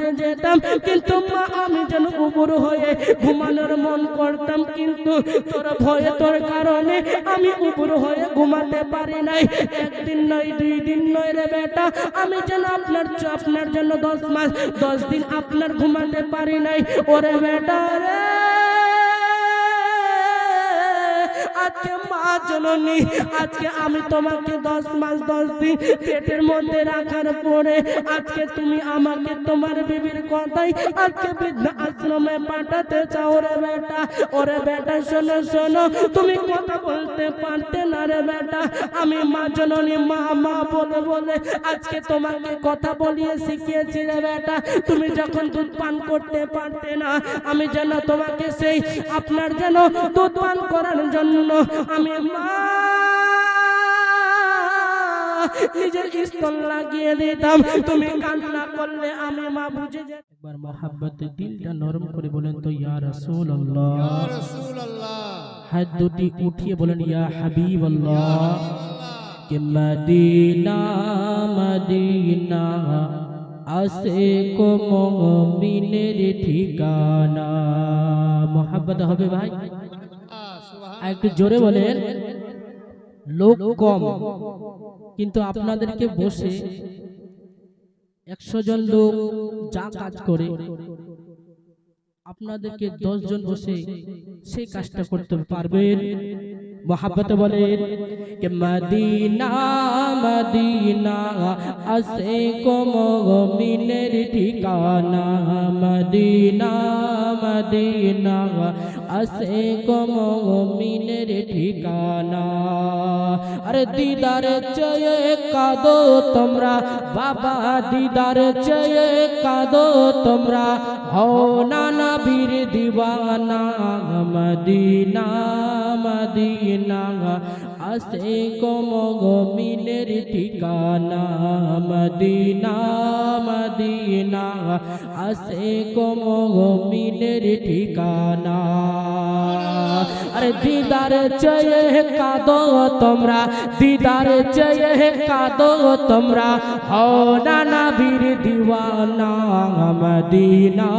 বুঝে যেতাম, কিন্তু মা আমি যেন উপর হয়ে ঘুমানোর মন করতাম, কিন্তু তোর ভয়ে তোর কারণে আমি উপর হয়ে ঘুমাতে পারি নাই। একদিন নয় 2 দিন নয় রে বেটা, আমি যেন আপনার জন্য 10 মাস 10 দিন আপনার ঘুমাতে পারি নাই। ওরে বেটা রে, আজকে মা জননী, আজকে আমি তোমাকে 10 মাস 10 দিন পেটের মধ্যে রাখার পরে আজকে তুমি আমাকে তোমার বিবির কথাই আজকে বৃদ্ধ আশ্রমে পাঠাতে চাও রে বেটা। ওরে বেটা শোনো শোনো, তুমি কথা বলতে পারতে না রে বেটা, আমি মা জননী মা মা বলে বলে আজকে তোমাকে কথা বলিয়ে শিখিয়েছি রে বেটা। তুমি যখন দুধ পান করতে পারতে না, আমি যেন তোমাকে সেই আপনার যেন দুধ পান করার জন্য আমি মা নিজের স্তন লাগিয়ে দিতাম। তুমি কান্না করলে আমি মা বুঝে যেতাম। একবার মহব্বতে দিলটা নরম করে বলেন তো ইয়া রাসূলুল্লাহ, ইয়া রাসূলুল্লাহ। হাত দুটি উঠিয়ে বলেন ইয়া হাবিবাল্লাহ। কে মদিনা মদিনা আশিক মুমিনের ঠিকানা। মহব্বত হবে ভাই, একটু জোরে বলেন। লোক কম, কিন্তু আপনাদেরকে বসে 100 জন লোক যা কাজ করে আপনাদেরকে 10 জন বসে সেই কাজটা করতে পারবেন। मोहब्बत बोले कि मदीना मदीना आसे को मोमिनेर ठिकाना मदीना मदीना आसे को मोमिनेर ठिकाना। अरे दीदार चये कादो तोमरा बाबा दीदार चये कादो तोमरा हो नाना बीर दीवाना मदीना मदीना आसे को मोमिनेर ठिकाना मदीना मदीना आसे को मोमिनेर ठिकाना। अरे दीदार चये कादो तोमरा दीदार चये कादो तोमरा हो नाना बीर दीवाना मदीना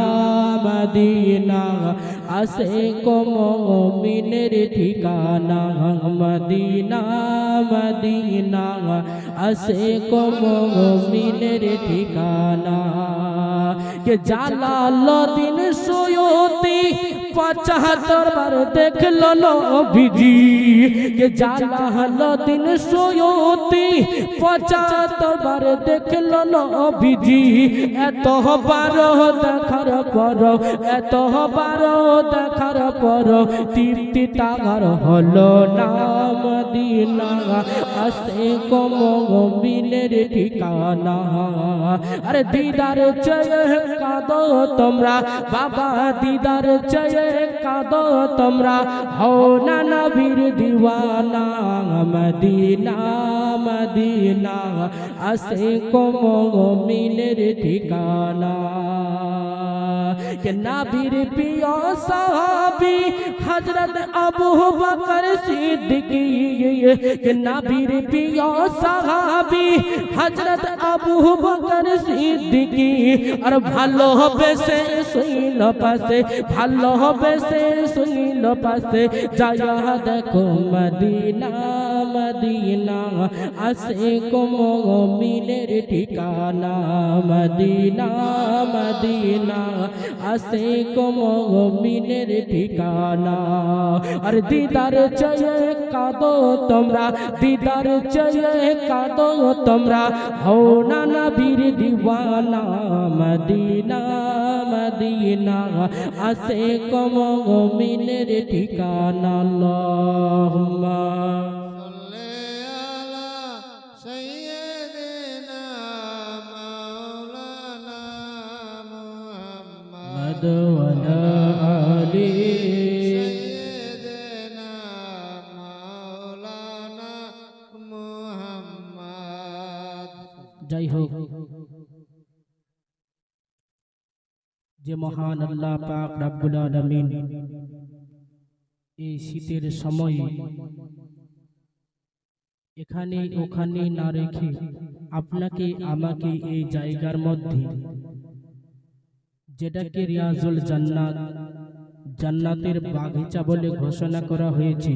मदीना आसे को मोमिनेर ठिकाना मदीना मदीना आसे को मोमिनेर ठिकाना। के जालाल दिन सोयोती 75 बार देख लो नबीजी के जालाल दिन सोयोती 75 बार देख लो नबीजी एत बार देखार पर एत बार देखार पर तृप्ति तागार हलो ना मदीना आसे को मोमिनेर ठिकाना। अरे दीदार चये कादो तोमरा बाबा दीदार चये कादो तोमरा हो ना नबीर दीवाना मदीना मदीना आसे को मोमिनेर ठिकाना। के नबीर प्रिय सहाबी हजरत अबू बकर सिद्दीकी के नबीर प्रिय सहाबी हजरत अबू बकर सिद्दीकी और भालो बेसे सुन पासे भालो बेसे सुन पासे जाया देखो मदीना मदीना आसे को मोमिनेर ठिकाना मदीना मदीना आसे को मोमिनेर ठिकाना। और दीदार चये कादो तोमरा दीदार चये कादो तोमरा हो ना नबीर दीवाना मदीना मदीना आसे को मोमिनेर ठिकाना। अल्लाहुम्मा सल्ली अला सय्यिदिना मौलाना मुहम्मद व अला आलि सय्यिदिना मौलाना मुहम्मद। जय हो যে মহান আল্লাহ পাক রব্বুল আলামিন এই শীতের সময়ে এখানে ওখানে না রেখে আপনাকে আমাকে এই জায়গার মধ্যে যেটাকে রিয়াজুল জান্নাত, জান্নাতের বাগিচা বলে ঘোষণা করা হয়েছে।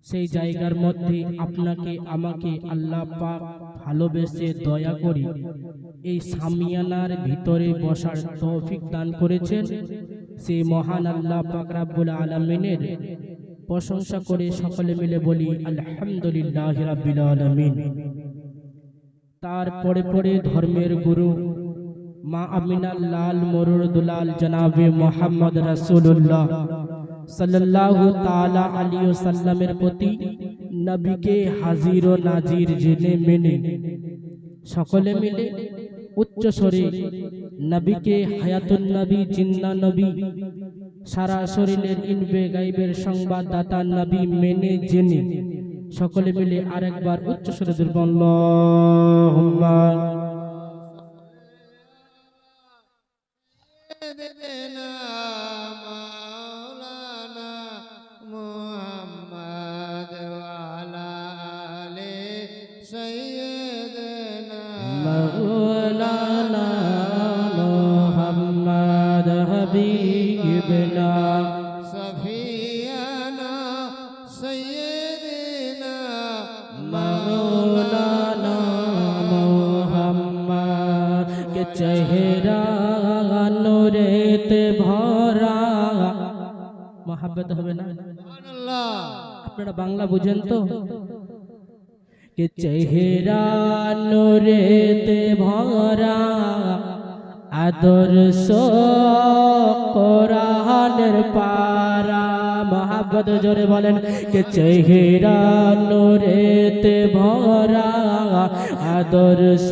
সেই জায়গার মধ্যে আপনাকে আমাকে আল্লাহ পাক ভালোবেসে দয়া করে এই সামিয়ানার ভিতরে বসার তৌফিক দান করেছেন। সেই মহান আল্লাহ পাক রব্বুল আলামিনের প্রশংসা করে সকলে মিলে বলি আলহামদুলিল্লাহি রাব্বিল আলামিন। তারপরে পরে ধর্মের গুরু মা আমিনার লাল মরুর দুলাল জনাবে মুহাম্মদ রাসূলুল্লাহ সাল্লাল্লাহু তাআলা আলাইহি ওয়াসাল্লামের প্রতি নবীকে হাজির ও নাজির জেনে মেনে সকলে মিলে উচ্চ স্বরে নবীকে হায়াতুন নবী, জিন্দা নবী, সারা শরীরের ইনবে গাইবের সংবাদদাতা নবী মেনে জেনে সকলে মিলে আরেকবার উচ্চ স্বরে দুরূদ আল্লাহুম্মা مولانا محمد حبيبنا सफियाना सैयदना مولانا محمد के चेहरा नूरेते भरा मोहब्बत হবে না सुभानअल्लाह। আপনারা বাংলা বুঝেন তো? के चेहरा नूरेते भरा आदर्श কোরআনের পারা मोहब्बत जोरे बोलें के चेहरा नूरेते भरा आदर्श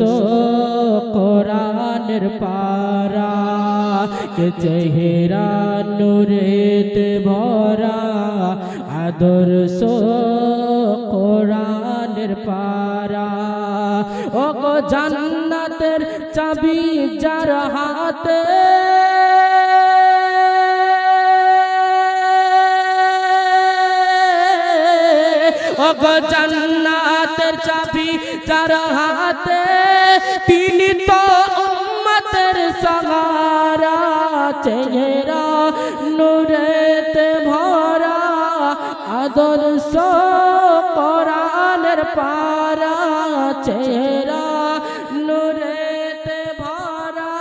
কোরআনের পারা के चेहरा नूरेते भरा आदर्श কোরআনের পারা ও গো জান্নাতের চাবি যার হাতে ও গো জান্নাতের চাবি যার হাতে তিনি তো উম্মতের সহারা চেহারা নূরেতে ভরা আদর্শ কোরআনের পারা চেহারা নূরেতে ভরা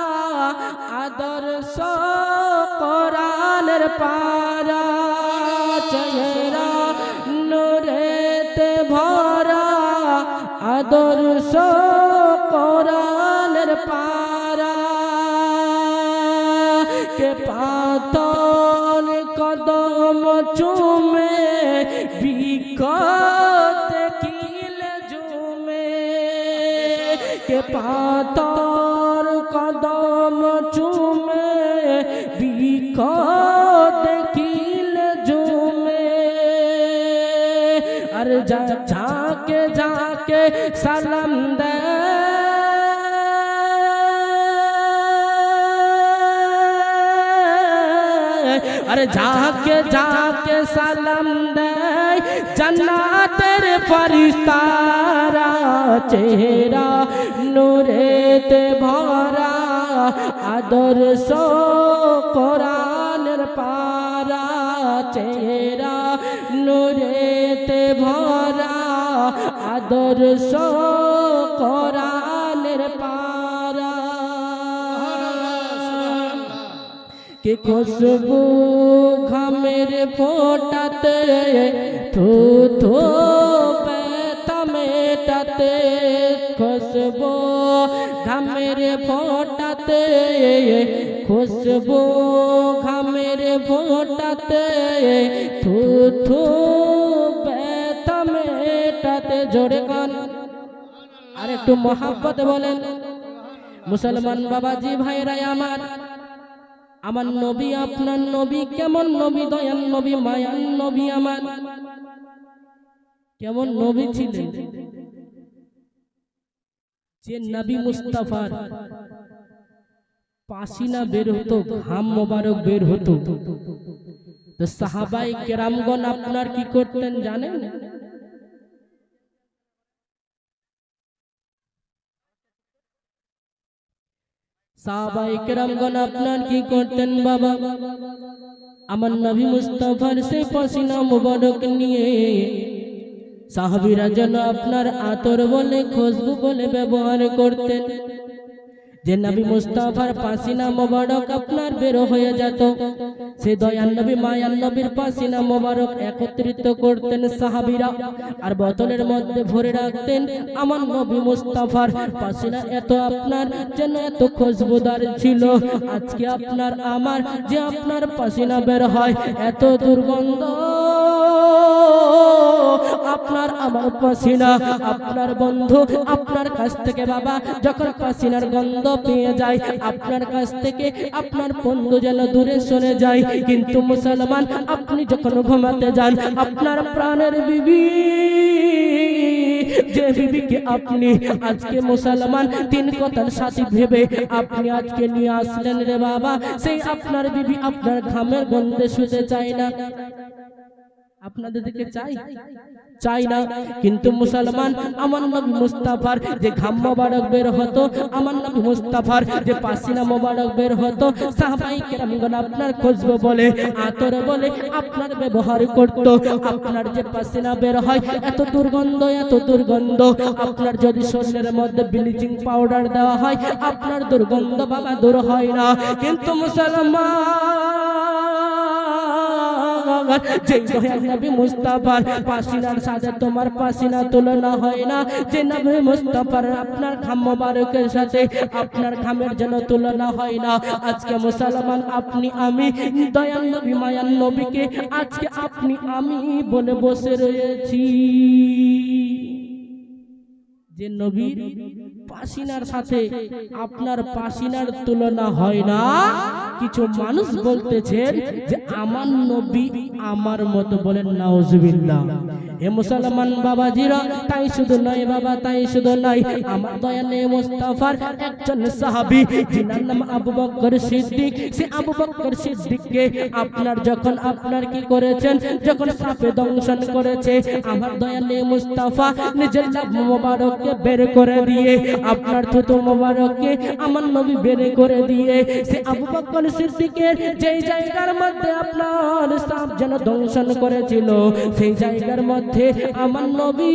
আদর্শ কোরআনের পারা চেহারা নূরেতে ভরা আদর্শ কোরআনের পারা কে পাতন কদম চুমে বিকত কিলে জুমে কে পাতর কদম চুমে বিকত কিলে জুমে আর যাকে যাকে সালাম দে अरे जाके जाके सलाम दे जन्नतेर फरिश्तारा चेहरा नूरेते भरा आदर्श কোরআনের পারা चेहरा नूरेते भरा आदर्श কোরআনের পারা के खुशबू घामेर फोटाते थू थू पैता मेटाते खुशबू घामेर फोटाते खुशबू घामेर फोटाते थू थू पैता मेटाते जोड़े कान और एक मोहब्बत बोलें मुसलमान बाबाजी भाईरा আমার নবী আপনার নবী কেমন নবী দয়াল নবী মায়ান নবী আমার কেমন নবী ছিলেন যে নবী মুস্তাফার পাসিনা বের হতো ঘাম মোবারক বের হতো তো সাহাবায়ে কেরামগণ আপনার কি করতেন জানেন সাহাবায়ে কেরামগণ আপনার কি করতেন বাবা? আমার নবী মুস্তাফার সেই পসিনা মুবারক নিয়ে সাহাবীরা যেন আপনার আতর বলে খুশবু বলে ব্যবহার করতেন। যে নবী মুস্তাফার পাসিনা মোবারক আপনার বের হয়ে যেত, সে দয়াল নবী মায়ার নবীর পাসিনা মোবারক একত্রিত করতেন সাহাবীরা, আর বোতলের মধ্যে ভরে রাখতেন। আমার নবী মুস্তাফার পাসিনা এত আপনার যেন এত খুশবুদার ছিল, আজকে আপনার আমার যে আপনার পাসিনা বের হয় এত দুর্গন্ধ, আপনার আমার পাসিনা আপনার বন্ধু আপনার কাছ থেকে বাবা যখন পাসিনার গন্ধ পেয়ে যায় আপনার কাছ থেকে আপনার বন্ধু যেন দূরে সরে যায়। কিন্তু মুসলমান, আপনি যখন ঘুমাতে যান আপনার প্রাণের বিবি, যে বিবিকে আপনি আজকে মুসলমান তিন কথার সাথী ভেবে আপনি আজকে নিয়ে আসলেন রে বাবা, সেই আপনার বিবি আপনার ঘামের গন্ধে শুতে চায় না। আপনাদের দিকে চাই না, কিন্তু মুসলমান আমার নবী মুস্তাফার যে ঘাম মোবারক বের হতো, আমার নবী মুস্তাফার যে পাসিনা মোবারক বের হতো, সাহাবায়ে কেরামগণ আপনার খুশবু বলে আতর বলে আপনার ব্যবহার করত। আপনার যে পাসিনা বের হয় এত দুর্গন্ধ এত দুর্গন্ধ, আপনার যদি শরীরের মধ্যে ব্লিচিং পাউডার দেওয়া হয় আপনার দুর্গন্ধ বাবা দূর হয় না। কিন্তু মুসলমান, যে নবী মুস্তাফার পাসিনার সাথে তোমার পাসিনা তুলনা হয় না, যে নবী মুস্তাফার আপনার ঘাম মোবারকের সাথে আপনার ঘামের যেন তুলনা হয় না। আজকে মুসলমান, আপনি আমি দয়াল নবী মায়ার নবীকে আজকে আপনি আমি বলে বসে রয়েছি। যে নবীর পাসিনার সাথে আপনার পাসিনার তুলনা হয় না, কিছু মানুষ বলতেছেন যে আমার নবী আমার মতো, বলেন নাউজুবিল্লাহ। হে মুসলমান বাবাজিরা, তাই শুধু নয় বাবা, তাই শুধু নয়, আমার দয়াল মুস্তাফার একজন সাহাবী যিনার নাম আবু বকর সিদ্দিক, সে আবু বকর সিদ্দিককে আপনার যখন আপনার কি করেছেন, যখন সাপে দংশন করেছে, আমার দয়াল মুস্তাফা নিজের লাভ মোবারককে বের করে দিয়ে আপনার থুতু মোবারককে আমার নবী বের করে দিয়ে সে আবু বকর সিদ্দিকের যেই জায়গার মধ্যে আপনার সাপ যেন দংশন করেছিল, সেই জায়গার মধ্যে আমার নবী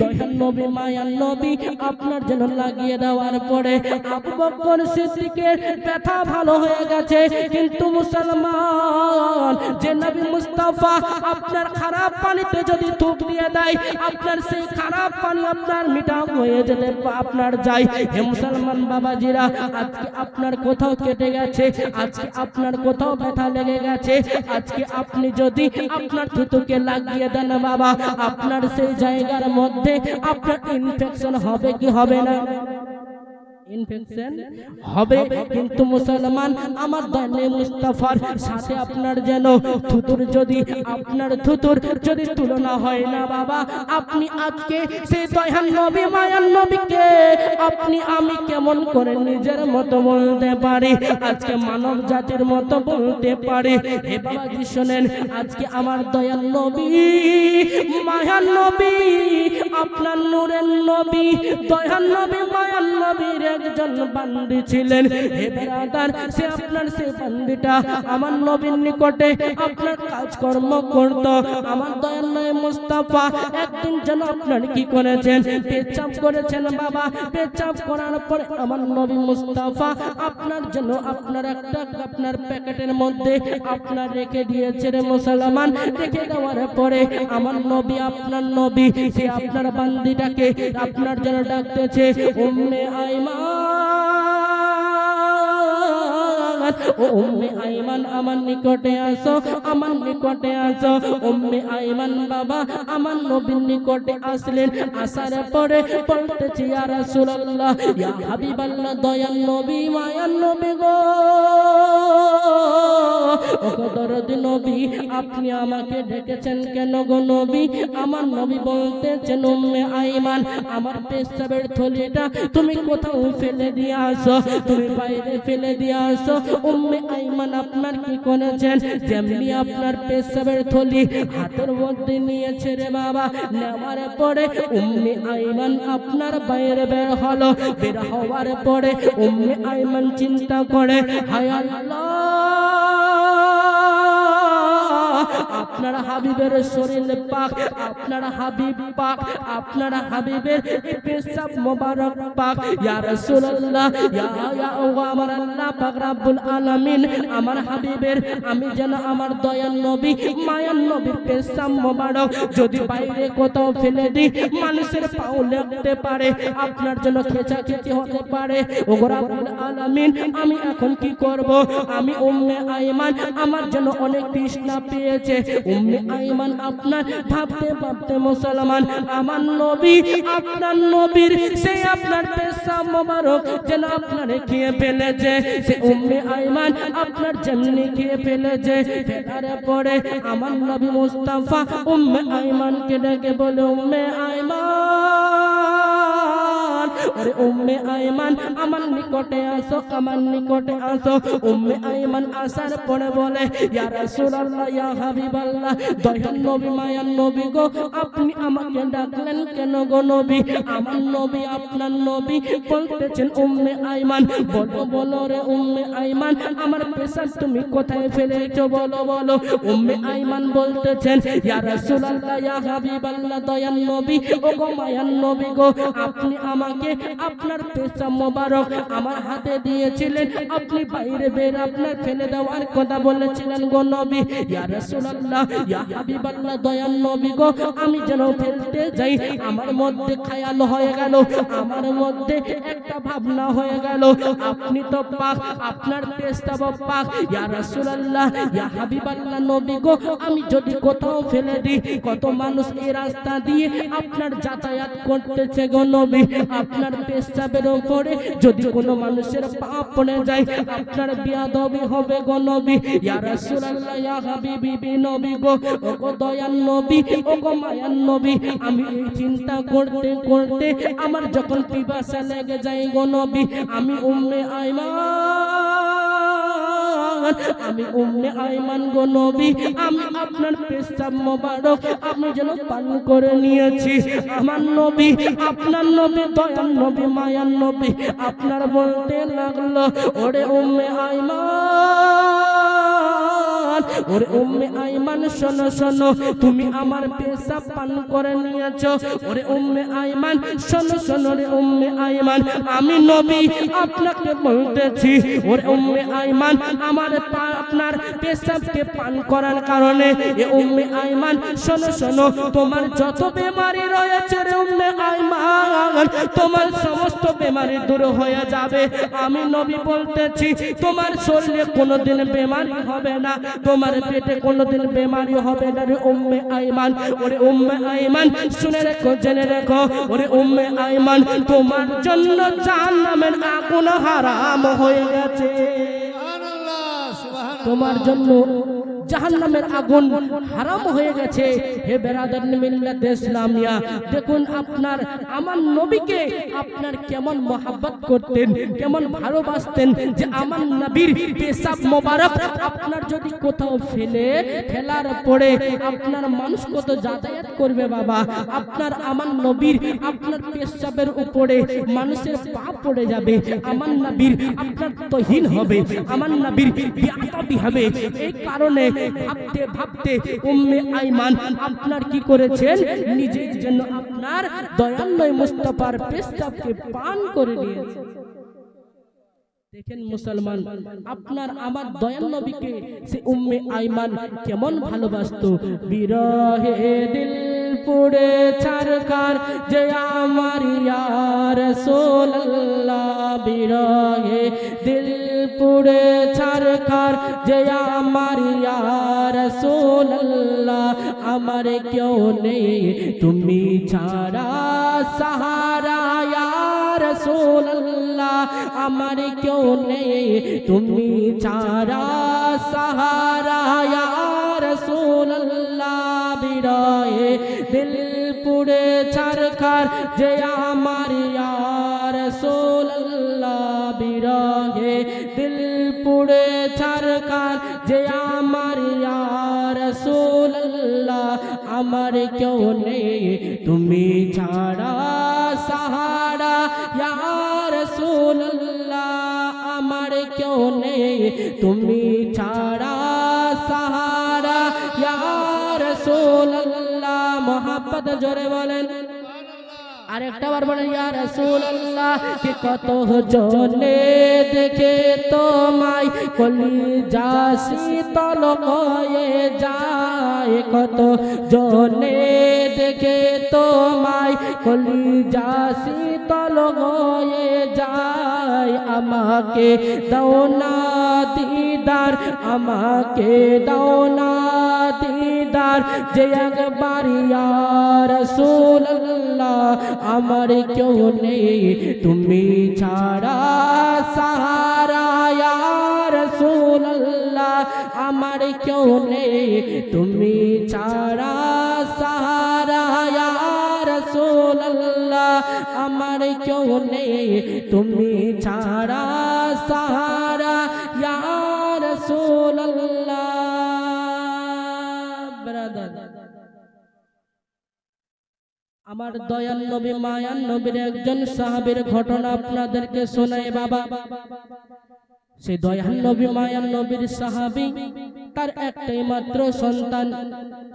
দয়াল নবী মায়ার নবী আপনার যেন লাগিয়ে দেওয়ার পরে আবু বকর সিদ্দিকের ব্যথা ভালো হয়ে গেছে। কিন্তু মুসলমান, যে নবী মুস্তাফা আপনার খারাপ পানিতে যদি থুক দিয়ে দেয় আপনার সেই খারাপ পানি আপনার মিঠা হয়ে যেতে আপনার যায়। হে মুসলমান বাবাজিরা, আজকে আপনার কোথাও কেটে গেছে, আজকে আপনার কোথাও ব্যথা লেগে গেছে, আজকে আপনি যদি আপনার থুতুকে লাগিয়ে দেন বাবা, আপনার সেই জায়গার মধ্যে আপনার ইনফেকশন হবে কি হবে না? ইনফেকশন হবে। কিন্তু মুসলমান, আমার দয়াল মুস্তাফার সাথে আপনার যেন থুতুর যদি আপনার থুতুর যদি তুলনা হয় না বাবা, আপনি আজকে সেই দয়াল নবী মায়ার নবীকে আপনি আমি কেমন করে নিজের মতো বলতে পারি, আজকে মানব জাতির মতো বলতে পারি? হে বাবাজি শোনেন, আজকে আমার দয়াল নবী মায়ার নবী আপনার নূরের নবী দয়াল নবী মায়ার নবীর একজন বান্দি ছিলেন। হে ব্রাদার, সে আপনার সেই বান্দিটা আমার নবীর নিকটে আপনার কাজকর্ম করত। আমার দয়াল নবী মুস্তাফা একদিন যেন আপনার কি করেছেন, পেচাব করেছেন বাবা। পেচাব করার পরে আমার নবী মুস্তাফা আপনার জন্য আপনার একটা আপনার প্যাকেটের মধ্যে আপনার রেখে দিয়েছে রে মুসলমান। রেখে দেওয়ার পরে আমার নবী আপনার নবী সে আপনার বান্দিটাকে আপনার জন্য ডাকতেছে, উম্মে আইমান, ও উম্মে আইমান আমার নিকটে আসো, আমার নিকটে আসো। উম্মে আইমান বাবা আমার নবীর নিকটে আসলেন। আসার পরে বলতেছি, ইয়া রাসূলুল্লাহ, ইয়া হাবিবাল্লাহ, দয়াল নবী মায়ার নবী গো, ওগো দরদি নবী, আপনি আমাকে ডেকেছেন কেন গো নবী? আমার নবী বলতেছেন, উম্মে আইমান, আমার পেশাবের থলিটা তুমি কোথাও ফেলে দিয়ে আসো, তুমি বাইরে ফেলে দিয়ে আসো। উম্মে আইমান আপনার কি করেছেন যেমনি আপনার পেশাবের থলি হাতের মধ্যে নিয়েছে রে বাবা নেওয়ার পরে উম্মে আইমান আপনার বাইরে বের হলো বের হওয়ার পরে উম্মে আইমান চিন্তা করে হায় আল্লাহ আপনার হাবিবের শরীর পাক আপনার হাবিব পাক আপনার হাবিবের পেশাব মোবারক পাক ইয়া রাসূলুল্লাহ ইয়া আমার আল্লাহ পাক রব্বুল আলামিন আমার হাবিবের আমি যেন আমার দয়াল নবী মায়ার নবীর পেশাব মোবারক যদি বাইরে কোথাও ফেলে দিই মানুষের পাও লাগতে পারে আপনার জন্য খেচাখেচি হতে পারে ও রব্বুল আলামিন আমি এখন কি করব আমি উম্মে আইমান আমার জন্য অনেক তৃষ্ণা পেয়েছে উম্মে আইমান আপনার ভাবতে ভাবতে মুসলমান আমার নবী আপনার নবীর সেই আপনার পেশাব মোবারক যেন আপনারে খেয়ে ফেলেছে সে উম্মে আইমান আপনার যেমনি খেয়ে ফেলেছে ফেলার পরে আমার নবী মুস্তাফা উম্মে আইমানকে ডেকে বলে উম্মে আইমান ওরে উম্মে আইমান আমার নিকটে আসো আমার নিকটে আসো উম্মে আইমান আসার পরে বলে ইয়া রাসূলুল্লাহ ইয়া হাবিবাল্লাহ দয়ার নবী মায়ার নবী গো আপনি আমাকে ডাকলেন কেন গো নবী আমার নবী আপনার নবী বলতেছেন উম্মে আইমান বলো বলো রে উম্মে আইমান আমার পেশাব তুমি কোথায় ফেলেছো বলো বলো উম্মে আইমান বলতেছেন ইয়া রাসূলুল্লাহ ইয়া হাবিবাল্লাহ দয়ার নবী ও গো মায়ার নবী গো আপনি আমাকে আপনার পেশাব মোবারক আমার হাতে দিয়েছিলেন আপনি বাইরে বের আপনার ফেলে দেওয়ার কথা বলেছিলেন গো নবী ইয়া রাসূলুল্লাহ ইয়া হাবিবাল্লাহ দয়ার নবী গো আমি যেন ফেলতে যাই আমার মধ্যে খেয়াল হয়ে গেল আমার মধ্যে একটা ভাবনা হয়ে গেল আপনি তো পাক আপনার পেশাব পাক ইয়া রাসূলুল্লাহ ইয়া হাবিবাল্লাহ নবী গো আমি যদি কোথাও ফেলে দিই কত মানুষ এই রাস্তা দিয়ে আপনার যাতায়াত করতেছে গো নবী আপনার পেশাবের উপরে যদি কোনো মানুষের পা পড়ে যায় আপনার বিয়াদবি হবে গো নবী ইয়া রাসূলুল্লাহ ইয়া হাবিবি নবী গো ও গো দয়ার নবী ও গো মায়ার নবী আমি এই চিন্তা করতে করতে আমার যখন পিপাসা লেগে যায় গো নবী আমি উম্মে আইমান আমি উম্মে আইমান গো নবী আমি আপনার পেশাব মোবারক আমি যেন পান করে নিয়েছি আমার নবী আপনার নবী দয়ার নবী মায়ার নবী আপনার বলতে লাগলো ওরে উম্মে আইমান ওরে উম্মে আইমান শোনো শোনো তুমি আমার পেশাব পান করে নিয়েছো ওরে উম্মে আইমান শোনো শোনো রে উম্মে আইমান আমি নবী আপনাকে বলতেছি ওরে উম্মে আইমান আমার আপনার পেশাবকে পান করার কারণে এ উম্মে আইমান শোনো শোনো তোমার যত বেমারি রয়েছে রে উম্মে আইমান তোমার সমস্ত বেমারি দূর হয়ে যাবে আমি নবী বলতেছি তোমার শরীরে কোনোদিন বেমারি হবে না তোমার পেটে কোনোদিন বেমারি হবে না রে উম্মে আইমান ওরে উম্মে আইমান শুনে রেখো জেনে রেখো ওরে উম্মে আইমান তোমার জন্য জাহান্নামের আগুন হারাম হয়ে গেছে তোমার জন্য জাহান্নামের আগুন হারাম হয়ে গেছে হে বেরাদার মিল্লাত ইসলামিয়া দেখুন আপনার আমার নবীকে আপনার কেমন মহব্বত করতেন কেমন ভালোবাসতেন যে আমার নবীর পেশাব মোবারক আপনার যদি কোথাও ফেলার পরে আপনার মানুষ কত যাতায়াত করবে বাবা আপনার আমার নবীর আপনার পেশাবের উপরে মানুষের পা পড়ে যাবে আমার নবীর আপনার তহিন হবে আমার নবীর বিয়াদবি হবে এই কারণে ভাবতে ভাবতে উম্মে আইমান আপনার কি করেছেন নিজের জন্য আপনার দয়াল নবী মুস্তাফার পেশাবকে পান করে নিয়েছেন দেখেন মুসলমান আপনার আমার দয়াল নবীকে সে উম্মে আইমান কেমন ভালোবাসতো বিরহে দিল পুড়ে ছারকার যে আমার ইয়া রাসূলুল্লাহ বিরহে দিল পুড়ে ছারকার যে আমার ইয়া রাসূলুল্লাহ আমার কেউ নেই তুমি ছাড়া সাহারা ইয়া রাসূলুল্লাহ আমার কেউ নেই তুমি ছাড়া সাহারা ইয়া রাসূলুল্লাহ বিরহে দিল পুড়ে ছারকার যে আমার ইয়া রাসূলুল্লাহ বিরহে দিল পুড়ে আমার কেউ নেই তুমি ছাড়া সাহারা ইয়া রাসূলুল্লাহ আমার কেউ নেই তুমি ছাড়া সাহারা ইয়া রাসূলুল্লাহ মোহাম্মদ জোরে বলেন আরেকটা বার বলেন ইয়া রাসূলুল্লাহ কি কত জনে দেখে তোমায় কলিজা শীতল হয়ে যায় কত জনে দেখে তোমায় কলিজা শীতল হয়ে যায় আমাকে দাও না দিদার আমাকে দাও না দিদার যে একবার ইয়া রাসূলুল্লাহ আমার কেউ নেই তুমি ছাড়া সাহারা ইয়া রাসূলুল্লাহ আমার কেউ নেই তুমি ছাড়া সাহারা ইয়া রাসূলুল্লাহ আমার কেউ নেই তুমি ছাড়া সাহারা ইয়া রাসূলুল্লাহ ব্রাদার আমার দয়াল নবী মায়ান নবীর একজন সাহাবীর ঘটনা আপনাদেরকে শোনাই বাবা সেই দয়াল নবী মায়ান নবীর সাহাবী তার একটাই মাত্র সন্তান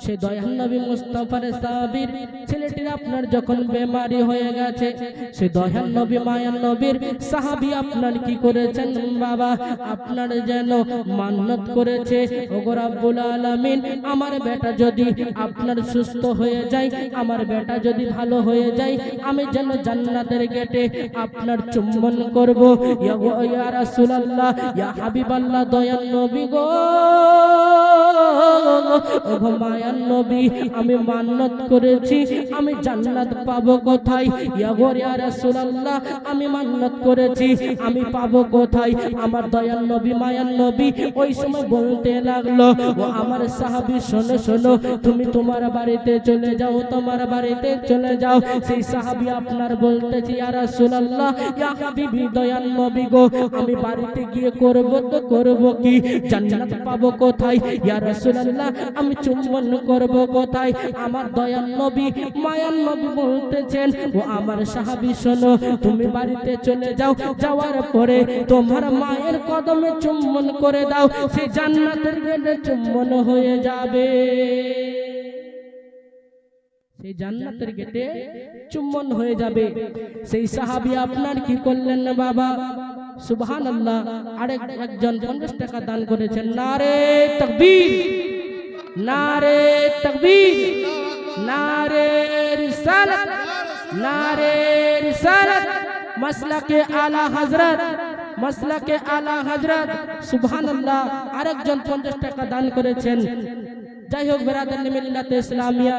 সেই দয়াল নবী মুস্তাফার সাহাবীর ছেলেটির আপনার যখন বেমারি হয়ে গেছে সেই দয়াল নবী মায়ান নবীর সাহাবী আপনার কি করেছেন বাবা আপনার যেন মান্নত করেছে ওগো রব্বুল আলামিন আমার বেটা যদি আপনার সুস্থ হয়ে যায় আমার বেটা যদি ভালো হয়ে যায় আমি যেন জান্নাতের গেটে আপনার চুম্বন করব ইয়া রাসূলুল্লাহ ইয়া হাবিবাল্লাহ দয়াল নবী গো ওগো মায়ার নবী আমি মান্নত করেছি আমি জান্নাত পাবো কোথায় ইয়া রাসূলুল্লাহ আমি মান্নত করেছি আমি পাবো কোথায় আমার দয়াল নবী মায়ার নবী ওই সময় বলতে লাগলো ও আমার সাহাবী শোনো শোনো তুমি তোমার বাড়িতে চলে যাও তোমার বাড়িতে চলে যাও সেই সাহাবী আপনার বলতেছি ইয়া রাসূলুল্লাহ ইয়া হাবিবি দয়াল নবী গো আমি বাড়িতে গিয়ে করব তো করব কি জান্নাত পাবো কোথায় ইয়া রাসূলুল্লাহ আমি চুম্বন করব কোথায় আমার দয়াল নবী মায়ার নবী বলতেছেন ও আমার সাহাবী শোনো তুমি বাড়িতে চলে যাও যাওয়ার পরে তোমার মায়ের কদমে চুম্বন করে দাও সেই জান্নাতের গেটে চুম্বন হয়ে যাবে সেই জান্নাতের গেটে চুম্বন হয়ে যাবে সেই সাহাবী আপনার কি করলেন না বাবা সুবহানাল্লাহ আরেক একজন 50 টাকা দান করেছেন নারে তাকবীর নারে তাকবীর নারে রিসালাত নারে রিসালাত মাসলাকে আলা হযরত মাসলাকে আলা হযরত সুবহানাল্লাহ আরেকজন 50 টাকা দান করেছেন যাই হোক বেরাদার মিল্লাতে ইসলামিয়া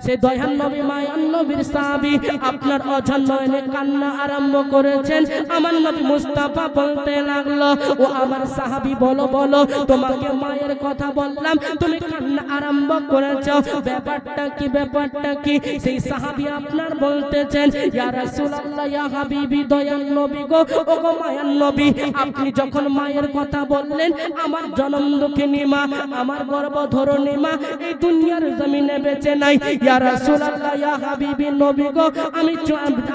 সেই দয়াল নবী মায়ান নবীর সাহাবী আপনার অঝর নয়নে কান্না আরম্ভ করেছেন আমার নবী মুস্তাফা বলতে লাগলো ও আমার সাহাবী বলো বলো তোমাকে মায়ের কথা বললাম তুমি কান্না আরম্ভ করেছো ব্যাপারটা কি সেই সাহাবী আপনার বলতেছেন ইয়া রাসূলুল্লাহ ইয়া হাবিবি দয়াল নবী গো ও গো মায়ান নবী আপনি যখন মায়ের কথা বললেন আমার জনম দুঃখিনী মা আমার গর্ভধারিণী মা এই দুনিয়ার জমিনে বেঁচে নাই ইয়া রাসূলুল্লাহ ইয়া হাবিবি নবী গো আমি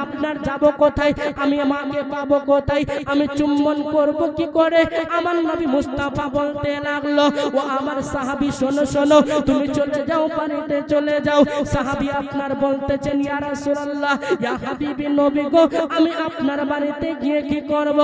আপনার যাব কোথায় আমি মাকে পাবো কোথায় আমি চুম্বন করব কি করে আমার নবী মুস্তাফা বলতে লাগলো ও আমার সাহাবী শোনো শোনো তুমি চলে যাও বাড়িতে চলে যাও সাহাবী আপনার বলতেছেন ইয়া রাসূলুল্লাহ ইয়া হাবিবি নবী গো আমি আপনার বাড়িতে গিয়ে কি করব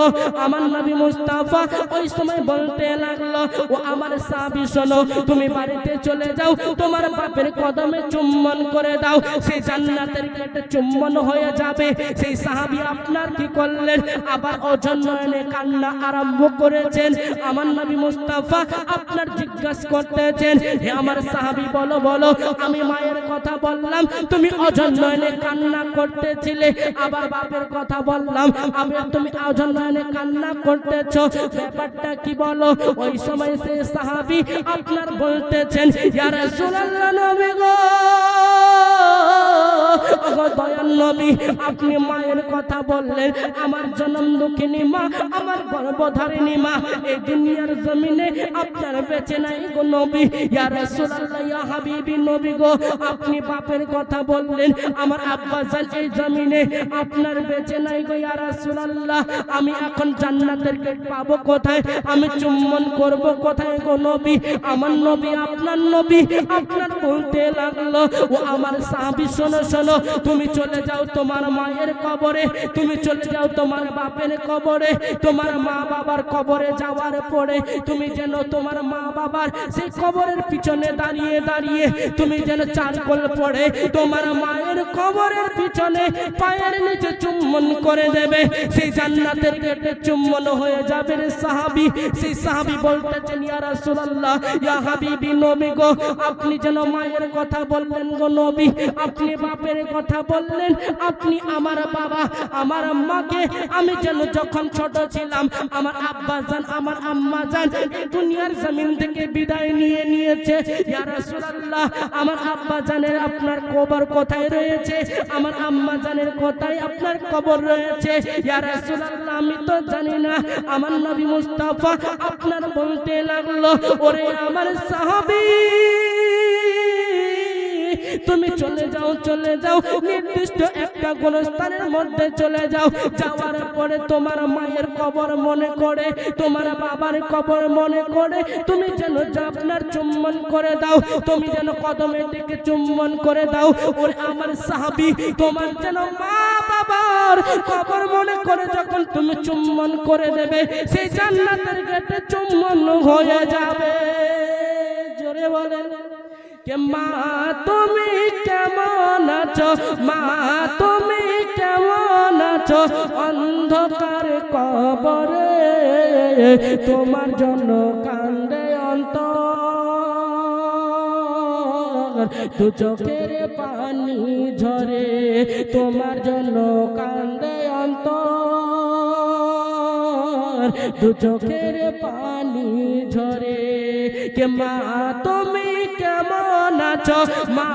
আমার নবী মুস্তাফা ওই সময় বলতে লাগলো ও আমার সাহাবী শোনো তুমি বাড়িতে চলে যাও তোমার বাপের কদমে চুম্বন করে দাও সেই জান্নাতের গেটে চুম্বন হয়ে যাবে সেই সাহাবী আপনার কি করলেন আবার অঝর নয়নে কান্না আরম্ভ করেছেন আমার নবী মুস্তাফা আপনার জিজ্ঞাসা করতেছেন হে আমার সাহাবী বলো বলো আমি মায়ের কথা বললাম তুমি অঝর নয়নে কান্না করতেছিলে আবার বাপের কথা বললাম আবার তুমি অঝর নয়নে কান্না করতেছো ব্যাপারটা কি বলো ওই সময় সেই সাহাবী আপনার বলতেছেন ইয়া রাসূলুল্লাহ নবী গো ওগো দয়াল নবী আপনি মায়ের কথা বললেন, আমার জনম দুঃখিনী মা, আমার গর্ভধারিণী মা এই দুনিয়ার জমিনে আপনার বেঁচে নাই গো নবী। ইয়া রাসূলুল্লাহ ইয়া হাবিবি নবী গো, আপনি বাপের কথা বললেন, আমার আব্বা জান এই জমিনে আপনার বেঁচে নাই গো। ইয়া রাসূলুল্লাহ আমি এখন জান্নাতের গেট পাবো কোথায়, আমি চুম্বন করব কোথায় গো নবী? আমার নবী আপনার নবী আপনার বলতে লাগলো, ও আমার সাহাবী শোনো শোনো, তুমি চলে যাও তোমার মায়ের কবরে, তুমি চলে যাও তোমার বাপের কবরে, তোমার মা বাবার কবরে যাওয়ার পরে তুমি যেন তোমার মা বাবার সেই কবরের পিছনে দাঁড়িয়ে দাঁড়িয়ে তুমি যেন চারকোল পড়ে তোমার মায়ের কবরের পিছনে পায়ের নিচে চুম্বন করে দেবে, সেই জান্নাতের গেটে চুম্বন হয়ে যাবে রে সাহাবী। সেই সাহাবী বলতেছেন ইয়া রাসূলুল্লাহ ইয়া হাবিবি নবী গো, আপনি যেন মায়ের কথা বললেন গো নবী, আপনি বাপের কথা বললেন, আপনি আমার বাবা আমার আম্মাকে আমি যেন যখন ছোট ছিলাম আমার আব্বা জান আমার আম্মা জান এই দুনিয়ার জমিন থেকে বিদায় নিয়ে নিয়েছে। ইয়া রাসূলুল্লাহ আমার আব্বা জানের আপনার কবর কোথায় রয়েছে, আমার আম্মা জানের কোথায় আপনার কবর রয়েছে? ইয়া রাসূলুল্লাহ আমি তো জানি না। আমার নবী মুস্তাফা আপনার বলতে লাগলো, ওরে আমার সাহাবী তুমি চলে যাও চলে যাও, নির্দিষ্ট একটা গোরস্থানের মধ্যে চলে যাও, যাওয়ার পরে তোমার মায়ের কবর মনে করে তোমার বাবার কবর মনে করে তুমি যেন আপনার চুম্বন করে দাও, তুমি যেন কদমের দিকে চুম্বন করে দাও। ওরে আমার সাহাবী তোমার যেন মা বাবার কবর মনে করে যখন তুমি চুম্বন করে দেবে সেই জান্নাতের গেটে চুম্বন হয়ে যাবে। জোরে বলেন কে মা তুমি কেমন আছো, মা তুমি কেমন আছো, অন্ধকার কবরে তোমার জন্য কান্দে অন্তর, দু চোখের পানি ঝরে তোমার জন্য কান্দে অন্তর, দু চোখের পানি ঝরে। কে মা তুমি কেমন আছো, মা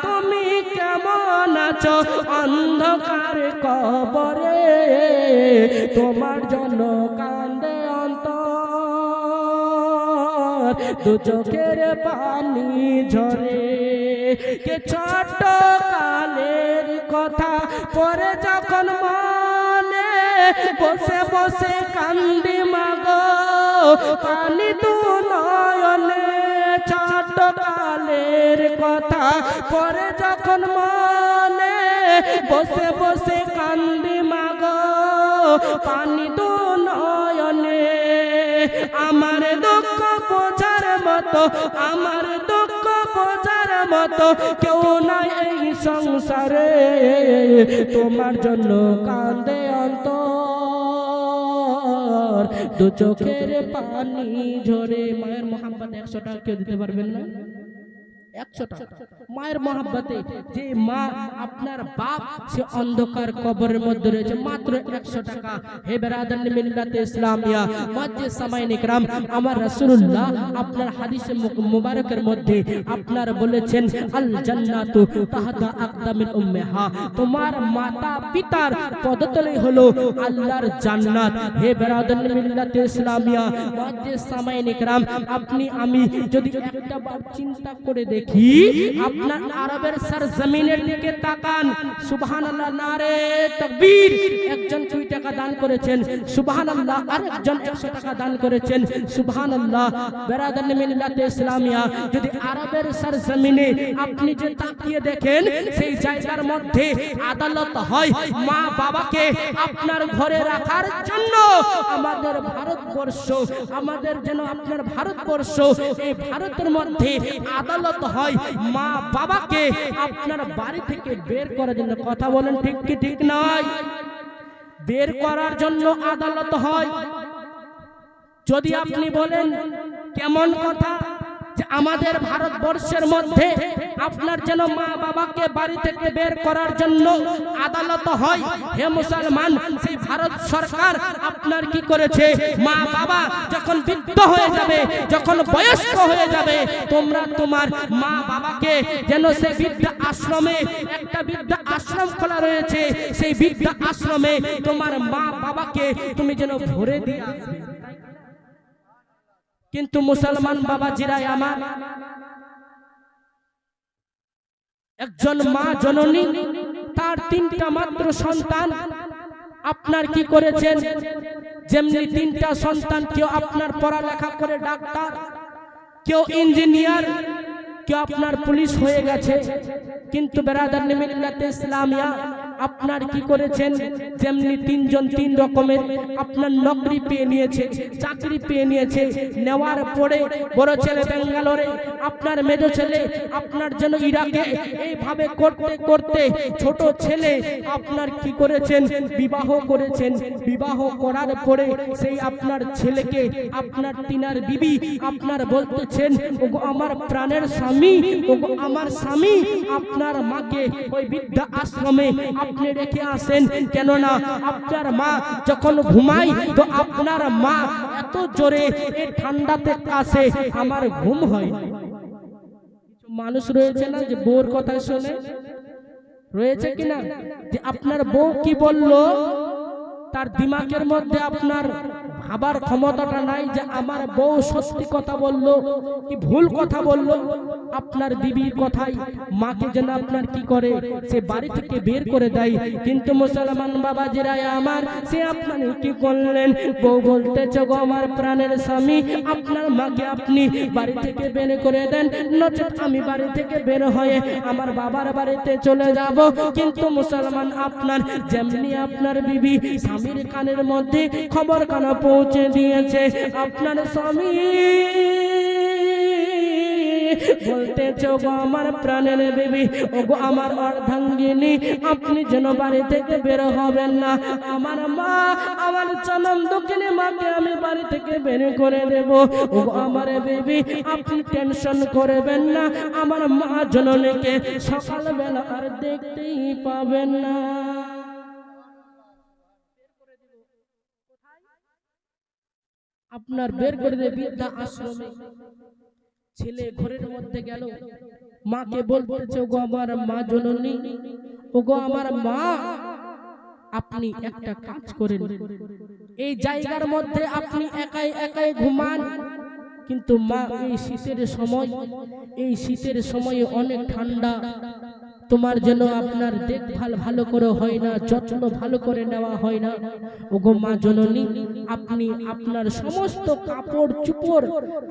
তুমি কেমন আছো, অন্ধকার কবরে তোমার জন্য কান্দে অন্তর, দু চোখের পানি ঝরে। কে ছোট কালের কথা পরে যখন মনে বসে বসে কান্দি মাগো পানি দু নয়নে, ছোট কালের কথা পরে যখন মনে বসে বসে কান্দি মাগো পানি দু নয়নে। আমার দুঃখ বোঝার মতো, আমার দুঃখ বোঝার মতো কেউ নাই এই সংসারে, তোমার জন্য কান্দে অন্তর, দু চোখের পানি ঝরে। মায়ের মোহাম্মত 100 টাকা কেউ দিতে পারবেন না? 100 টাকা মায়ের মহব্বতে যে মা আপনার বাপ সে অন্ধকার কবরের মধ্যে রয়েছে, মাত্র 100 টাকা। হে বেরাদান মিল্লাতে ইসলামিয়া মসজিদ সামাইন ইকরাম, আমার রাসূলুল্লাহ আপনার হাদিসে মুবারকের মধ্যে আপনার বলেছেন আল জান্নাতু তাহতা আকদামিল উম্মাহা, তোমার মাতা পিতার পদতলে হলো আল্লাহর জান্নাত। হে বেরাদান মিল্লাতে ইসলামিয়া মসজিদ সামাইন ইকরাম, আপনি আমি যদি একটা বার চিন্তা করে দেখি আপনার আরবের সরজমিনের দিকে তাকান, সুবহানাল্লাহ নারে তাকবীর, একজন 2 টাকা দান করেছেন সুবহানাল্লাহ, আরেকজন 100 টাকা দান করেছেন সুবহানাল্লাহ। বেরাদান মিল্লাতে ইসলামিয়া যদি আরবের সরজমিনে আপনি যে তাকিয়ে দেখেন সেই জায়গার মধ্যে আদালত হয় মা বাবাকে আপনার ঘরে রাখার জন্য। আমাদের ভারতবর্ষ, আমাদের যেন আপনার ভারতবর্ষ, এই ভারতের মধ্যে আদালত হয় মা বাবাকে আপনার বাড়ি থেকে বের করার জন্য। কথা বলেন ঠিক কি ঠিক নয়? বের করার জন্য আদালত হয়। যদি আপনি বলেন কেমন কথা, যে আমাদের ভারতবর্ষের মধ্যে আপনার যেন মা বাবাকে বাড়ি থেকে বের করার জন্য আদালত হয়। হে মুসলমান, সেই ভারত সরকার আপনার কি করেছে, মা বাবা যখন বৃদ্ধ হয়ে যাবে, যখন বয়স্ক হয়ে যাবে, তোমরা তোমার মা বাবাকে যেন সেই বৃদ্ধা আশ্রমে, একটা বৃদ্ধা আশ্রম খোলা রয়েছে, সেই বৃদ্ধা আশ্রমে তোমার মা বাবাকে তুমি যেন ভরে দিয়ে আসবে। কিন্তু মুসলমান বাবাজিরাই আমার, একজন মা জননী, তার 3টা মাত্র সন্তান, আপনার কি করেছেন, যেমনি 3টা সন্তান, কেউ আপনার পড়ালেখা করে ডাক্তার, কেউ ইঞ্জিনিয়ার, কেউ আপনার পুলিশ হয়ে গেছে। কিন্তু বেরাদার মিল্লাতে ইসলামিয়া আপনার কি করেছেন, যেমনি 3 জন 3 রকমের আপনার নকরি পেয়ে নিয়েছে, চাকরি পেয়ে নিয়েছে, নেওয়ার পরে বড় ছেলে বেঙ্গালোরে, আপনার মেজ ছেলে আপনার জন্য ইরাকে, এইভাবে করতে করতে ছোট ছেলে আপনার কি করেছেন, বিবাহ করেছেন। বিবাহ করার পরে সেই আপনার ছেলেকে আপনার তিনার বিবি আপনার বলতেছেন, ওগো আমার প্রাণের স্বামী, ওগো আমার স্বামী, আপনার মাকে ওই বৃদ্ধা আশ্রমে আপনি রেখে আসেন। কেননা আপনার মা যখন ঘুমায় তো আপনার মা এত জোরে এই ঠান্ডাতে কাশে, আমার ঘুম হয়। মানুষ রয়েছে না যে বউর কথা শুনে, রয়েছে কিনা, যে আপনার বউ কি বললো তার দিমাগের মধ্যে আপনার ভাবার ক্ষমতাটা নাই যে আমার বউ সত্যি কথা বললো কি ভুল কথা বললো। আপনার বিবির কথাই মাকে যেন আপনার কি করে, সে বাড়ি থেকে বের করে দেয়। কিন্তু মুসলমান বাবাজিরা আমার, সে আপনার কি করলেন, বউ বলতেছে, গো আমার প্রাণের স্বামী, আপনার মাকে আপনি বাড়ি থেকে বের করে দেন, নচেত আমি বাড়ি থেকে বের হয়ে আমার বাবার বাড়িতে চলে যাব। কিন্তু মুসলমান আপনার যেমনি আপনার বিবি স্বামীর কানের মধ্যে খবর কানা পৌঁছে দিয়েছে, আপনার স্বামী বলতেছে, গো আমার প্রাণের বিবি, ওগো আমার অর্ধাঙ্গিনী, আপনি যেন বাড়ি থেকে বের হবেন না। আমার মা, আমার জনম দক্ষিণী মাকে আমি বাড়ি থেকে বের করে দেব। ওগো আমার বিবি, আপনি টেনশন করবেন না, আমার মা জননীকে সকালবেলা আর দেখতেই পাবেন না। আপনার বের করে দেবে বৃদ্ধা আশ্রমে। ছেলে ঘরের মধ্যে গেল, মাকে বলতেছে, ওগো আমার মা জননী, ওগো আমার মা, আপনি একটা কাজ করেন, এই জায়গার মধ্যে আপনি একাই একাই ঘুমান। কিন্তু মা, এই শীতের সময়ে অনেক ঠান্ডা, তোমার জন্য আপনার দেখভাল ভালো করে হয় না, যত্ন ভালো করে নেওয়া হয় না। ওগো মা জননী, আপনি আপনার সমস্ত কাপড় চোপড়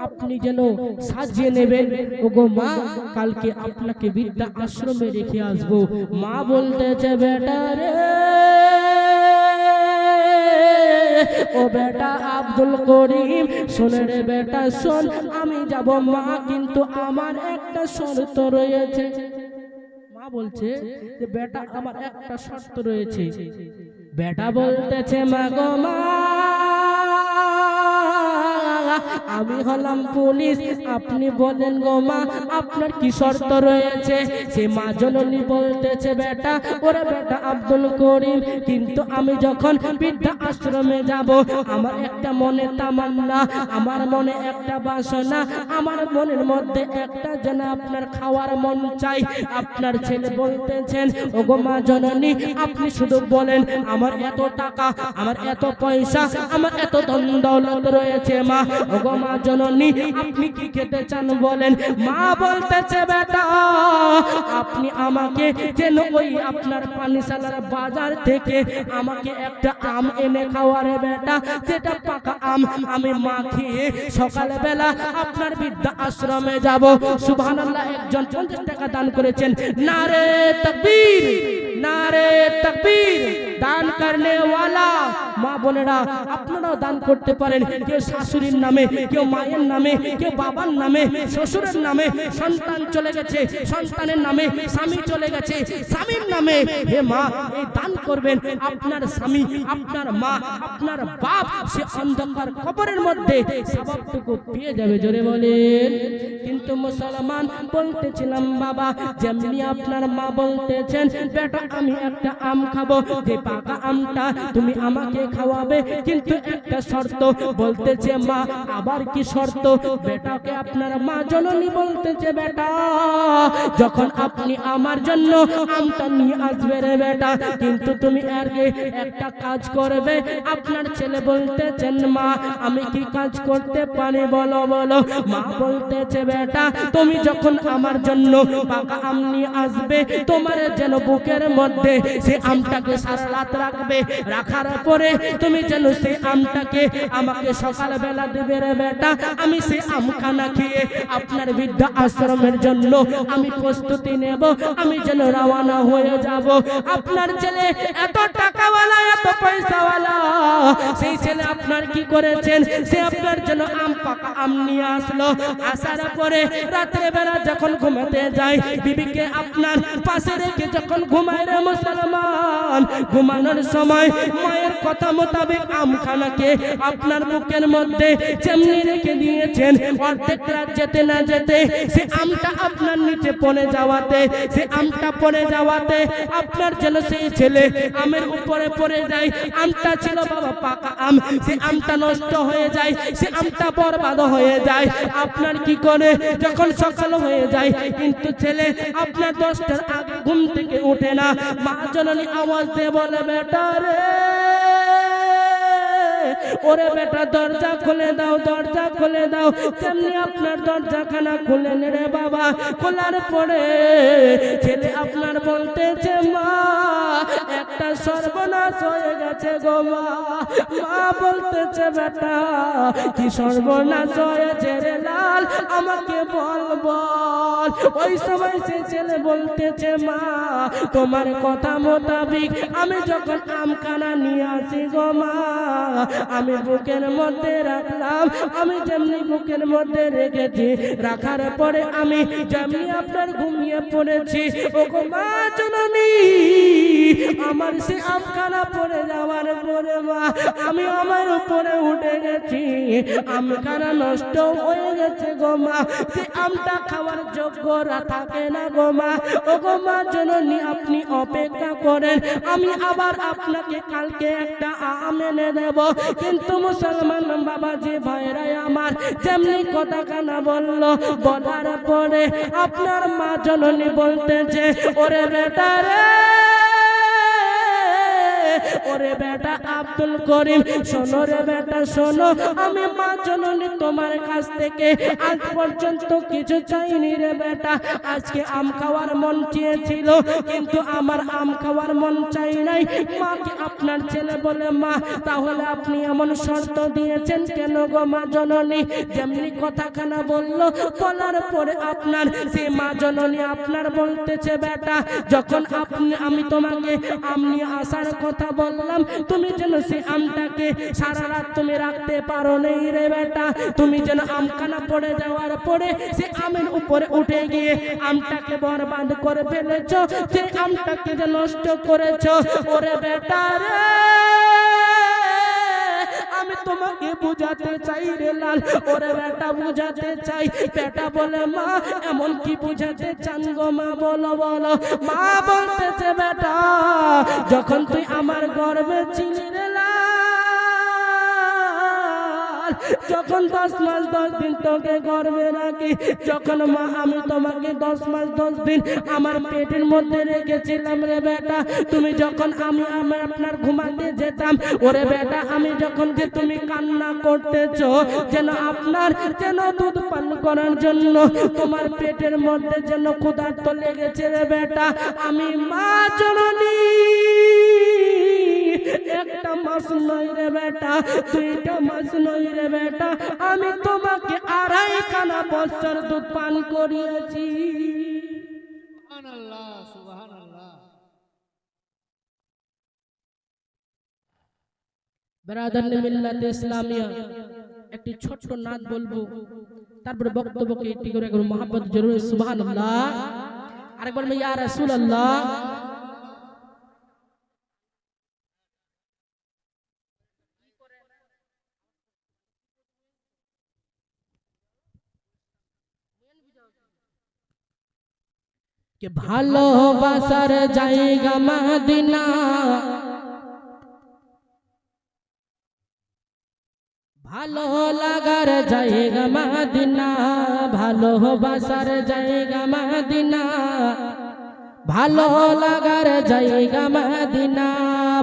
আপনি যেন সাজিয়ে নেবেন। ওগো মা, কালকে আপনাকে বৃদ্ধা আশ্রমে রেখে আসবো। মা বলতেছে, বেটা রে, ও বেটা আব্দুল করিম, শোনে রে বেটা, শোন, আমি যাব মা, কিন্তু আমার একটা শর্ত রয়েছে। মা বলছে যে বেটা, আমার একটা শর্ত রয়েছে। বেটা বলতেছে, মা গো মা, আমি হলাম পুলিশ, আপনি বলেন গো মা, আপনার কি শর্ত রয়েছে? সে মা জননী বলতেছে, বেটা, ওরে বেটা আব্দুল করিম, কিন্তু আমি যখন বৃদ্ধা আশ্রমে যাব, আমার একটা মনে তামান্না, আমার মনে একটা বাসনা, আমার মনের মধ্যে একটা যেন আপনার খাওয়ার মন চাই। আপনার ছেলে বলতেছেন, ওগো মা জননী, আপনি শুধু বলেন, আমার এত টাকা, আমার এত পয়সা, আমার এত ধন দৌলত রয়েছে মা। ওগো মা জননী, আপনি কি খেতে চান বলেন। মা বলতেছে, বেটা, আপনি আমাকে যেন ওই আপনার পানিশালার বাজার থেকে আমাকে একটা আম এনে খাওয়ারে বেটা, যেটা পাকা আম আমি মাখিয়ে সকালবেলা আপনার বৃদ্ধা আশ্রমে যাব। সুবহানাল্লাহ, একজন 50 টাকা দান করেছেন। নারে তাকবীর, নারে তাকবীর। দান করনে ওয়ালা। মা বোনেরা আপনারাও দান করতে পারেন, কেউ শাশুড়ির নামে, কেউ মায়ের নামে, কেউ বাবার নামে, শ্বশুরের নামে, সন্তান চলে গেছে সন্তানের নামে, স্বামী চলে গেছে স্বামীর নামে। হে মা, এই দান করবেন, আপনার স্বামী, আপনার মা, আপনার বাপ সে অন্ধকার কবরের মধ্যে সওয়াবটুকু পেয়ে যাবে। জোরে বলেন। কিন্তু মুসলমান বলতেছিলাম বাবা, যেমনি আপনার মা বলতেছেন বেটা আমি একটা আম খাবো, যে পাকা আমটা তুমি আমাকে খাওয়াবে, কিন্তু একটা শর্ত। বলতেছে মা আবার কি শর্ত? বেটাকে আপনার মা জননী বলতেছে বেটা যখন আপনি আমার জন্য আমটা নিয়ে আসবে রে বেটা, কিন্তু তুমি আগে একটা কাজ করবে। আপনার ছেলে বলতেছেন মা আমি কি কাজ করতে পারি বলো বলো। মা বলতেছে বেটা তুমি যখন আমার জন্য পাকা আম নিয়ে আসবে, তোমার যেন বুকের মধ্যে সে আমটাকে সারা রাত রাখবে, রাখার পরে তুমি যেন সেই আমটাকে আমাকে সকালবেলা দেবে রে বেটা। আমি সেই আমখানা খেয়ে আপনার বৃদ্ধা আশ্রমের জন্য আমি প্রস্তুতি নেব, আমি যেন রওনা হয়ে যাব। আপনার ছেলে এত টাকাওয়ালা, এত পয়সাওয়ালা, সেই ছেলে আপনার কি করেছেন, সে আপনার জন্য আম পাকা আম নিয়ে আসলো। আসার পরে রাত্রে বেলা যখন ঘুমাতে যায়, বিবিকে আপনার পাশে রেখে যখন ঘুমায় রে মুসলমান, ঘুমানোর সময় মায়ের কথা মোতাবেক আমখানাকে আপনার বুকের মধ্যে যেমনি রেখে দিয়েছেন, অর্ধেক রাত যেতে না যেতে সে আমটা আপনার নিচে পড়ে যাওয়াতে, সে আমটা পড়ে যাওয়াতে আপনার যেন সেই ছেলে আমের উপরে পড়ে যায়। আমটা ছিল বাবা পাকা আম, সে আমটা নষ্ট হয়ে যায়, সে আমটা বরবাদ হয়ে যায়। আপনার কি করে যখন সকাল হয়ে যায়, কিন্তু ছেলে আপনার 10টার আগে ঘুম থেকে ওঠে না। মা জননী আওয়াজ দিয়ে বলে বেটা রে, ওরে বেটা দরজা খুলে দাও, দরজা খুলে দাও। তেমনি আপনার দরজাখানা খুলেন রে বাবা। খোলার পরে ছেলে আপনার বলতেছে মা একটা সর্বনাশ হয়ে গেছে গো মা। মা বলতেছে বেটা কি সর্বনাশ হয়েছে রে লাল, আমাকে বল বল। ওই সময় সে ছেলে বলতেছে মা তোমার কথা মোতাবিক আমি যখন আমখানা নিয়ে আসি গো মা, আমি বুকের মধ্যে রাখলাম, আমি যেমনি বুকের মধ্যে রেখেছি, রাখার পরে আমি যেমনি আপনার ঘুমিয়ে পড়েছি, ও গো মা জননী আমার সে আমখানা পড়ে যাওয়ার পরে মা আমি আমার উপরে উঠে গেছি, আমখানা নষ্ট হয়ে গেছে গো মা, সে আমটা খাওয়ার যোগ্যরা থাকে না গো মা। ও গো মা জননী আপনি অপেক্ষা করেন, আমি আবার আপনাকে কালকে একটা আম এনে দেব। কিন্তু মুসলমান বাবাজি ভাইরাই আমার যেমনি কথা কানা বললো, বলার পরে আপনার মা জননী বলতেছে ওরে বেটা রে, ওরে বেটা আব্দুল করিম শোনো রে বেটা শোনো, আমি মা জননী তোমার কাছ থেকে আজ পর্যন্ত কিছু চাইনি রে বেটা। আজকে আম খাওয়ার মন চেয়েছিল, কিন্তু আমার আম খাওয়ার মন চাই নাই। মাকে আপনার ছেলে বলে মা তাহলে আপনি এমন শর্ত দিয়েছেন কেন গো মা জননী? যেমনি কথাখানা বললো, বলার পরে আপনার সে মা জননী আপনার বলতেছে বেটা যখন আমি তোমাকে আম নিয়ে আসার কথা বললাম, তুমি যেন সে আমটাকে সারা রাত তুমি রাখতে পারো নেই রে বেটা, তুমি যেন আমখানা পড়ে যাওয়ার পরে সে আমের উপরে উঠে গিয়ে আমটাকে বরবাদ করে ফেলেছ, সে আমটাকে যে নষ্ট করেছ। ওরে বেটা রে আমি তোমাকে বুঝাতে চাই রে লাল, ওরে বেটা বুঝাতে চাই। বেটা বলে মা এমন কি বুঝাতে চান গো মা বলো বলো। মা বলতেছে বেটা যখন তুই আমার গর্ভে ছিলি রে লাল, যখন 10 মাস 10 দিন তোকে গর্ভে রাখি, যখন মা আমি তোমাকে 10 মাস 10 দিন আমার পেটের মধ্যে রেখেছিলাম রে বেটা, তুমি যখন আমি আপনার ঘুমাতে যেতাম, ওরে বেটা আমি যখন যে তুমি কান্না করতেছো যেন আপনার যেন দুধ পান করার জন্য তোমার পেটের মধ্যে যেন ক্ষুধার্ত লেগেছে রে বেটা, আমি মা জননী একটা মাস নয় রে বেটা, 2টা মাস নয় রে বেটা, আমি তোমাকে 2.5 বছর দুধ পান করিয়েছি। সুবহানাল্লাহ সুবহানাল্লাহ। বেরাদার মিল্লাত ইসলামিয়া একটি ছোট্ট নাত বলবো, তারপরে বক্তব্যকে একটি করে একবার মোহাম্মদ জরুর সুবহানাল্লাহ, আরেকবার ইয়া রাসূলুল্লাহ। কে ভালোবাসার জায়গা মদিনা, ভালো লাগার জায়গা মদিনা, ভালোবাসার জায়গা মদিনা, ভালো লাগার জায়গা মদিনা,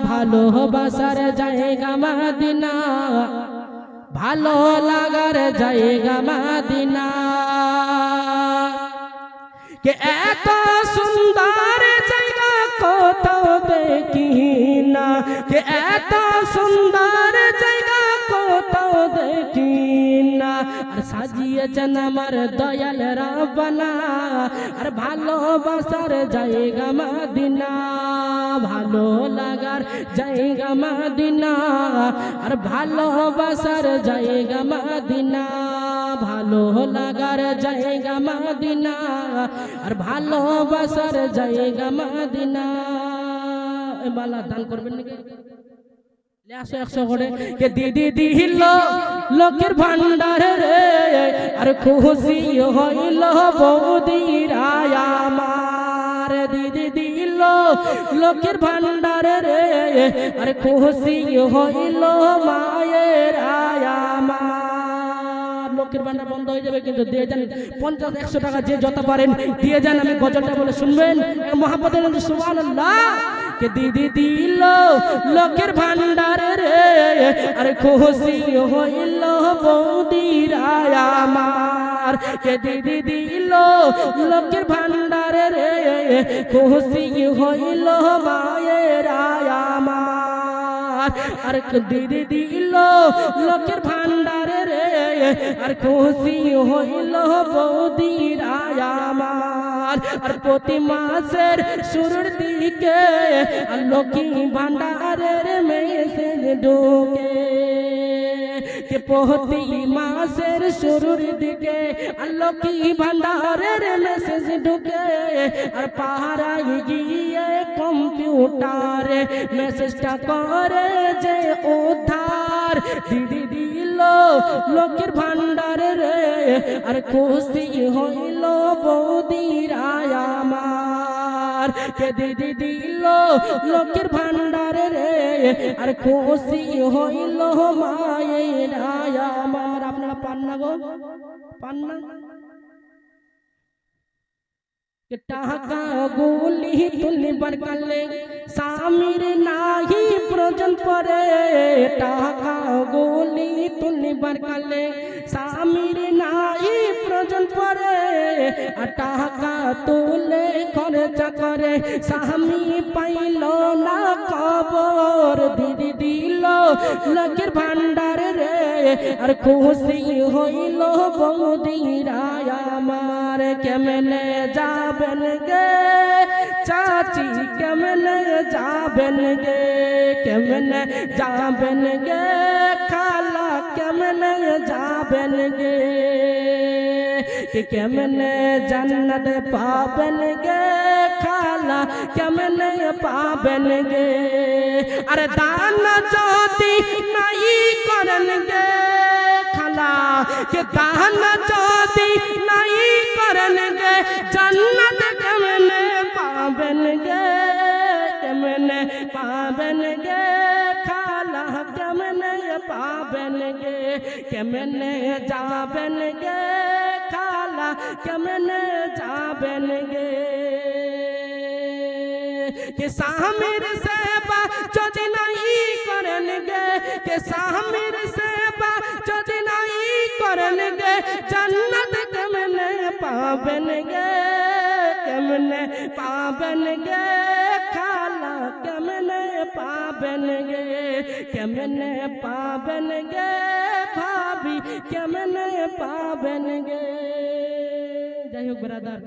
ভালোবাসার জায়গা মদিনা, ভালো লাগার জায়গা মদিনা। কে এত সুন্দর জায়গা কোথাও দেখি না, কে এত সুন্দর জায়গা কোথাও দেখি না, আর সাজিয়েছেন আমার দয়াল রাব্বানা, আর ভালোবাসার জায়গা মদিনা, ভালো লাগার জায়গা মদিনা, আর ভালোবাসার জায়গা মদিনা, ভালো লাগার জায়গা মদিনা, আর ভালোবাসার জায়গা মদিনা। মালা দান করবেন নাকি? আসো 100 করে। কে দিদি দিল লোকের ভান্ডার রে, আর খুশি হইল বৌদির আমার, দিদি দিল লোকের ভান্ডার রে, আর খুশি হইল মায়ের আমার। লোকের ভান্ডার বন্ধ হয়ে যাবে, কিন্তু দিয়ে যান 50-100 টাকা যে যত পারেন দিয়ে যান। আমি গজলটা বলে শুনবেন, মোহাম্মদ সুবহানাল্লাহ। কে দিদি দিল লোকের ভান্ডার রে, আর খুশি হইল বৌদির আমার, কে দিদি দিল লোকের ভান্ডার রে, খুশি হইল মায়ের আমার, আর দিদি দিল লোকের ভান্ডার রে, আর খুশি হইল বৌদির আমার। আর প্রতি মাসের শুরুর দিকে লক্ষ্মী ভান্ডারের মেসেজ ঢোকে, কে প্রতি মাসের শুরুর দিকে লক্ষ্মী ভান্ডারের মেসেজ ঢোকে, আর পাড়ায় গিয়ে কম্পিউটারে মেসেজটা করে যে উদ্ধার, দিদি দিল লোকের ভান্ডার রে, আর খুশি হইল বৌদির আমার, কে দিদি দিল লোকের ভান্ডার রে, আর খুশি হইল মায়ের আমার। আপনারা পান না গো? পান না? টাকা গুলি তুলিবার কালে স্বামীর নাহি প্রয়োজন পড়ে, টাকা গুলি তুলিবার কালে স্বামীর নাহি প্রয়োজন পড়ে, আর টাকা তুলে খরচা করে স্বামী পাইল না খবর, দিদি দিল লোকের ভান্ডার রে, আর খুশি হইল বৌদির আমার। কেমনে যাবেন গে চাচি, কেমনে যাবেন গে, কেমনে যাবেন গে খালা, কেমনে যাবেন গে, কেমনে জান্নাত পাবেন গে খালা, কেমনে পাবেন গে, আরে দান যদি নাই করেন গে খালা, কে দান যদি নাই করেন গে জান্নাত কেমনে পাবেন গে, কেমনে পাবেন গে খালা, কেমনে পাবেন গে, কেমনে যাবেন গে খালা, কেমনে যাবেন গে, কে স্বামীর সেবা যদি নাই করেন গে, কে স্বামীর সেবা যদি নাই করেন গে জান্নাত কেমনে পাবেন গে, কেমনে পাবেন গে খালা, কেমনে পাবেন গে, কেমনে পাবেন গে ভাবি, কেমনে পাবেন গে। যাই হোক ব্রাদার,